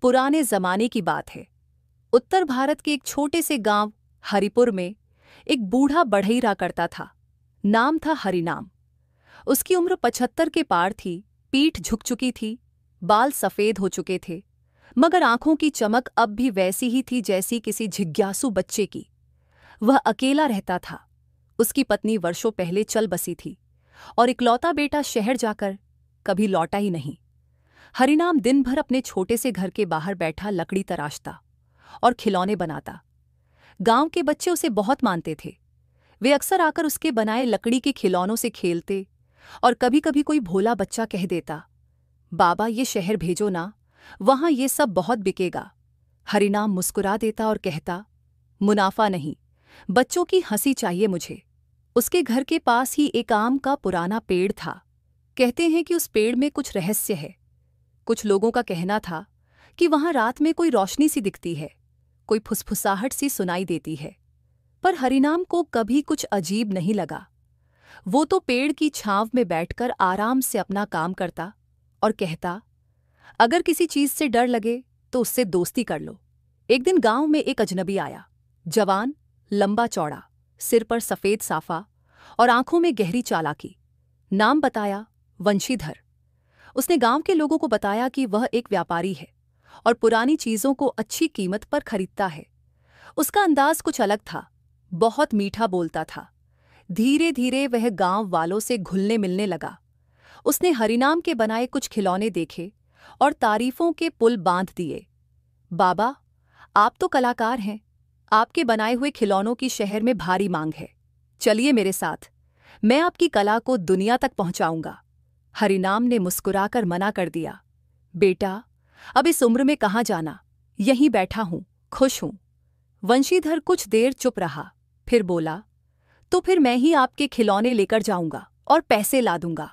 पुराने जमाने की बात है। उत्तर भारत के एक छोटे से गांव हरिपुर में एक बूढ़ा बढ़ई रहा करता था। नाम था हरिनाम। उसकी उम्र 75 के पार थी, पीठ झुक चुकी थी, बाल सफेद हो चुके थे, मगर आंखों की चमक अब भी वैसी ही थी जैसी किसी जिज्ञासु बच्चे की। वह अकेला रहता था। उसकी पत्नी वर्षों पहले चल बसी थी और इकलौता बेटा शहर जाकर कभी लौटा ही नहीं। हरिनाम दिन भर अपने छोटे से घर के बाहर बैठा लकड़ी तराशता और खिलौने बनाता। गांव के बच्चे उसे बहुत मानते थे। वे अक्सर आकर उसके बनाए लकड़ी के खिलौनों से खेलते और कभी कभी कोई भोला बच्चा कह देता, बाबा ये शहर भेजो ना, वहां ये सब बहुत बिकेगा। हरिनाम मुस्कुरा देता और कहता, मुनाफा नहीं, बच्चों की हंसी चाहिए मुझे। उसके घर के पास ही एक आम का पुराना पेड़ था। कहते हैं कि उस पेड़ में कुछ रहस्य है। कुछ लोगों का कहना था कि वहां रात में कोई रोशनी सी दिखती है, कोई फुसफुसाहट सी सुनाई देती है। पर हरिनाम को कभी कुछ अजीब नहीं लगा। वो तो पेड़ की छांव में बैठकर आराम से अपना काम करता और कहता, अगर किसी चीज से डर लगे तो उससे दोस्ती कर लो। एक दिन गांव में एक अजनबी आया। जवान, लंबा चौड़ा, सिर पर सफेद साफा और आंखों में गहरी चालाकी। नाम बताया, वंशीधर। उसने गांव के लोगों को बताया कि वह एक व्यापारी है और पुरानी चीजों को अच्छी कीमत पर खरीदता है। उसका अंदाज कुछ अलग था, बहुत मीठा बोलता था। धीरे धीरे वह गांव वालों से घुलने मिलने लगा। उसने हरिनाम के बनाए कुछ खिलौने देखे और तारीफों के पुल बांध दिए। बाबा, आप तो कलाकार हैं, आपके बनाए हुए खिलौनों की शहर में भारी मांग है। चलिए मेरे साथ, मैं आपकी कला को दुनिया तक पहुंचाऊंगा। हरिनाम ने मुस्कुराकर मना कर दिया, बेटा, अब इस उम्र में कहाँ जाना, यहीं बैठा हूं, खुश हूं। वंशीधर कुछ देर चुप रहा, फिर बोला, तो फिर मैं ही आपके खिलौने लेकर जाऊंगा और पैसे ला दूंगा।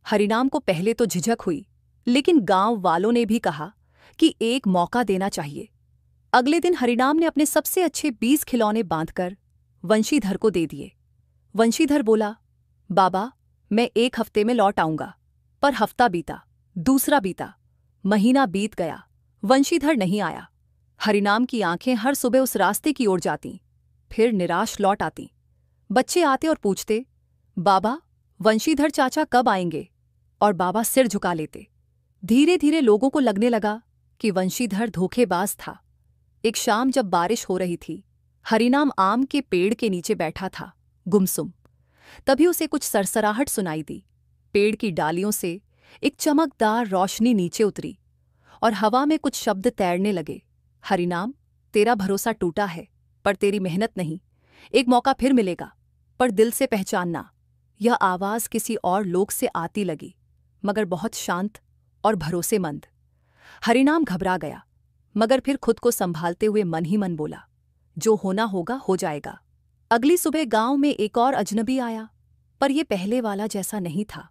हरिनाम को पहले तो झिझक हुई, लेकिन गांव वालों ने भी कहा कि एक मौका देना चाहिए। अगले दिन हरिनाम ने अपने सबसे अच्छे 20 खिलौने बांधकर वंशीधर को दे दिए। वंशीधर बोला, बाबा, मैं 1 हफ्ते में लौट आऊंगा। पर हफ्ता बीता, दूसरा बीता, महीना बीत गया, वंशीधर नहीं आया। हरिनाम की आंखें हर सुबह उस रास्ते की ओर जातीं, फिर निराश लौट आतीं। बच्चे आते और पूछते, बाबा, वंशीधर चाचा कब आएंगे? और बाबा सिर झुका लेते। धीरे धीरे लोगों को लगने लगा कि वंशीधर धोखेबाज था। एक शाम जब बारिश हो रही थी, हरिनाम आम के पेड़ के नीचे बैठा था, गुमसुम। तभी उसे कुछ सरसराहट सुनाई दी। पेड़ की डालियों से एक चमकदार रोशनी नीचे उतरी और हवा में कुछ शब्द तैरने लगे। हरिनाम, तेरा भरोसा टूटा है, पर तेरी मेहनत नहीं। एक मौका फिर मिलेगा, पर दिल से पहचानना। यह आवाज किसी और लोक से आती लगी, मगर बहुत शांत और भरोसेमंद। हरिनाम घबरा गया, मगर फिर खुद को संभालते हुए मन ही मन बोला, जो होना होगा हो जाएगा। अगली सुबह गांव में एक और अजनबी आया, पर यह पहले वाला जैसा नहीं था।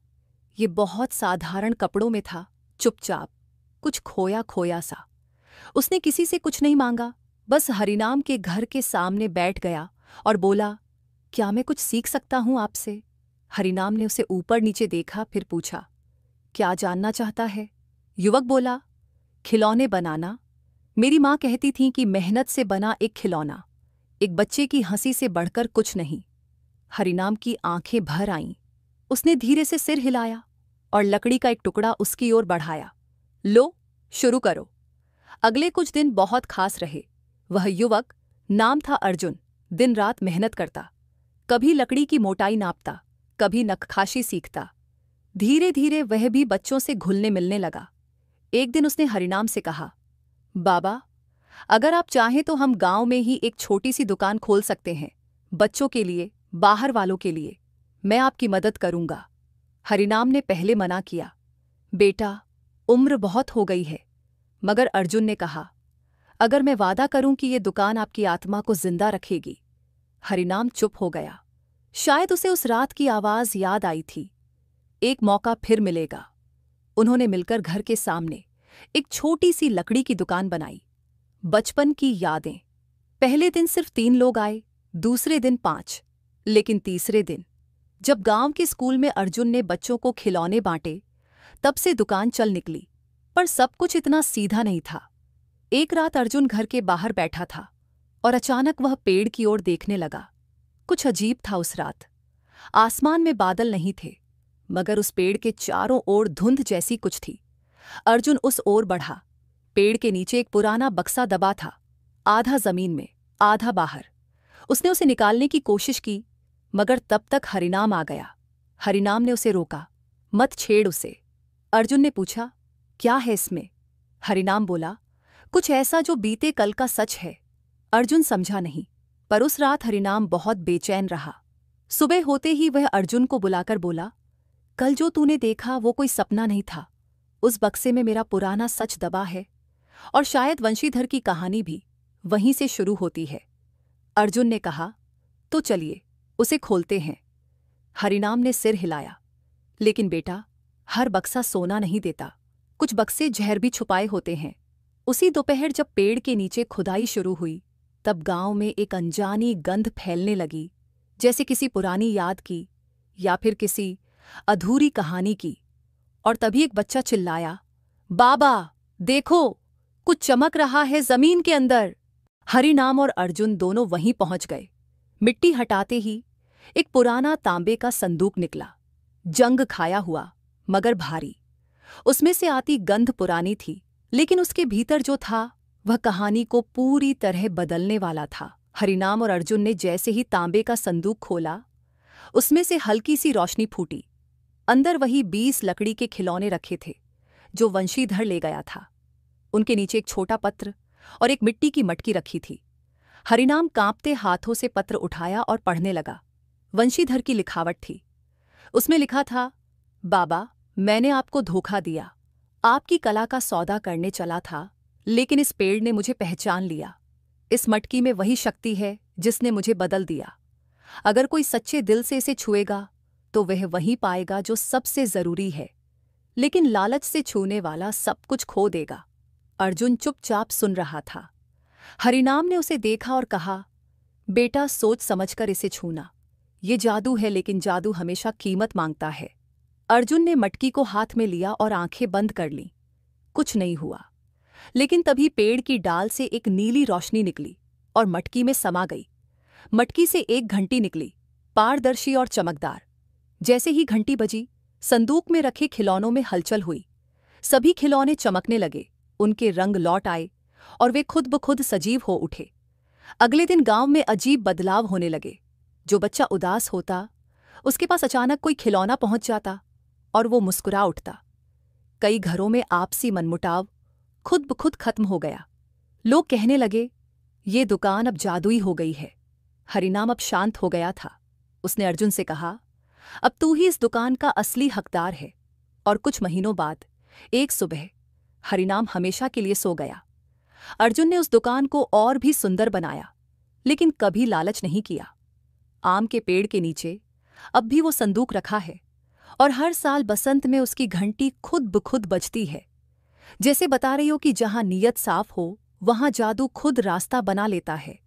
ये बहुत साधारण कपड़ों में था, चुपचाप, कुछ खोया खोया सा। उसने किसी से कुछ नहीं मांगा, बस हरिनाम के घर के सामने बैठ गया और बोला, क्या मैं कुछ सीख सकता हूं आपसे? हरिनाम ने उसे ऊपर नीचे देखा, फिर पूछा, क्या जानना चाहता है? युवक बोला, खिलौने बनाना। मेरी माँ कहती थी कि मेहनत से बना एक खिलौना एक बच्चे की हंसी से बढ़कर कुछ नहीं। हरिनाम की आंखें भर आईं। उसने धीरे से सिर हिलाया और लकड़ी का एक टुकड़ा उसकी ओर बढ़ाया। लो, शुरू करो। अगले कुछ दिन बहुत खास रहे। वह युवक, नाम था अर्जुन, दिन रात मेहनत करता। कभी लकड़ी की मोटाई नापता, कभी नक्काशी सीखता। धीरे धीरे वह भी बच्चों से घुलने मिलने लगा। एक दिन उसने हरिनाम से कहा, बाबा, अगर आप चाहें तो हम गांव में ही एक छोटी सी दुकान खोल सकते हैं, बच्चों के लिए, बाहर वालों के लिए। मैं आपकी मदद करूंगा। हरिनाम ने पहले मना किया, बेटा, उम्र बहुत हो गई है। मगर अर्जुन ने कहा, अगर मैं वादा करूं कि ये दुकान आपकी आत्मा को जिंदा रखेगी। हरिनाम चुप हो गया। शायद उसे उस रात की आवाज याद आई थी, एक मौका फिर मिलेगा। उन्होंने मिलकर घर के सामने एक छोटी सी लकड़ी की दुकान बनाई। बचपन की यादें। पहले दिन सिर्फ 3 लोग आए, दूसरे दिन 5, लेकिन तीसरे दिन जब गांव के स्कूल में अर्जुन ने बच्चों को खिलौने बांटे, तब से दुकान चल निकली। पर सब कुछ इतना सीधा नहीं था। एक रात अर्जुन घर के बाहर बैठा था और अचानक वह पेड़ की ओर देखने लगा। कुछ अजीब था उस रात। आसमान में बादल नहीं थे, मगर उस पेड़ के चारों ओर धुंध जैसी कुछ थी। अर्जुन उस ओर बढ़ा। पेड़ के नीचे एक पुराना बक्सा दबा था, आधा जमीन में आधा बाहर। उसने उसे निकालने की कोशिश की, मगर तब तक हरिनाम आ गया। हरिनाम ने उसे रोका, मत छेड़ उसे। अर्जुन ने पूछा, क्या है इसमें? हरिनाम बोला, कुछ ऐसा जो बीते कल का सच है। अर्जुन समझा नहीं, पर उस रात हरिनाम बहुत बेचैन रहा। सुबह होते ही वह अर्जुन को बुलाकर बोला, कल जो तूने देखा वो कोई सपना नहीं था। उस बक्से में मेरा पुराना सच दबा है, और शायद वंशीधर की कहानी भी वहीं से शुरू होती है। अर्जुन ने कहा, तो चलिए उसे खोलते हैं। हरिनाम ने सिर हिलाया, लेकिन बेटा, हर बक्सा सोना नहीं देता, कुछ बक्से जहर भी छुपाए होते हैं। उसी दोपहर जब पेड़ के नीचे खुदाई शुरू हुई, तब गांव में एक अनजानी गंध फैलने लगी, जैसे किसी पुरानी याद की या फिर किसी अधूरी कहानी की। और तभी एक बच्चा चिल्लाया, बाबा देखो, कुछ चमक रहा है जमीन के अंदर। हरिनाम और अर्जुन दोनों वहीं पहुंच गए। मिट्टी हटाते ही एक पुराना तांबे का संदूक निकला, जंग खाया हुआ मगर भारी। उसमें से आती गंध पुरानी थी, लेकिन उसके भीतर जो था वह कहानी को पूरी तरह बदलने वाला था। हरिनाम और अर्जुन ने जैसे ही तांबे का संदूक खोला, उसमें से हल्की सी रोशनी फूटी। अंदर वही 20 लकड़ी के खिलौने रखे थे जो वंशीधर ले गया था। उनके नीचे एक छोटा पत्र और एक मिट्टी की मटकी रखी थी। हरिनाम कांपते हाथों से पत्र उठाया और पढ़ने लगा। वंशीधर की लिखावट थी। उसमें लिखा था, बाबा, मैंने आपको धोखा दिया। आपकी कला का सौदा करने चला था, लेकिन इस पेड़ ने मुझे पहचान लिया। इस मटकी में वही शक्ति है जिसने मुझे बदल दिया। अगर कोई सच्चे दिल से इसे छुएगा तो वह वही पाएगा जो सबसे जरूरी है, लेकिन लालच से छूने वाला सब कुछ खो देगा। अर्जुन चुपचाप सुन रहा था। हरिनाम ने उसे देखा और कहा, बेटा, सोच समझकर इसे छूना। ये जादू है, लेकिन जादू हमेशा कीमत मांगता है। अर्जुन ने मटकी को हाथ में लिया और आंखें बंद कर लीं। कुछ नहीं हुआ, लेकिन तभी पेड़ की डाल से एक नीली रोशनी निकली और मटकी में समा गई। मटकी से एक घंटी निकली, पारदर्शी और चमकदार। जैसे ही घंटी बजी, संदूक में रखे खिलौनों में हलचल हुई। सभी खिलौने चमकने लगे, उनके रंग लौट आए और वे खुद ब खुद सजीव हो उठे। अगले दिन गांव में अजीब बदलाव होने लगे। जो बच्चा उदास होता, उसके पास अचानक कोई खिलौना पहुंच जाता और वो मुस्कुरा उठता। कई घरों में आपसी मनमुटाव खुद ब खुद खत्म हो गया। लोग कहने लगे, ये दुकान अब जादुई हो गई है। हरिनाम अब शांत हो गया था। उसने अर्जुन से कहा, अब तू ही इस दुकान का असली हकदार है। और कुछ महीनों बाद एक सुबह हरिनाम हमेशा के लिए सो गया। अर्जुन ने उस दुकान को और भी सुंदर बनाया, लेकिन कभी लालच नहीं किया। आम के पेड़ के नीचे अब भी वो संदूक रखा है, और हर साल बसंत में उसकी घंटी खुद ब खुद बजती है, जैसे बता रही हो कि जहां नीयत साफ हो, वहां जादू खुद रास्ता बना लेता है।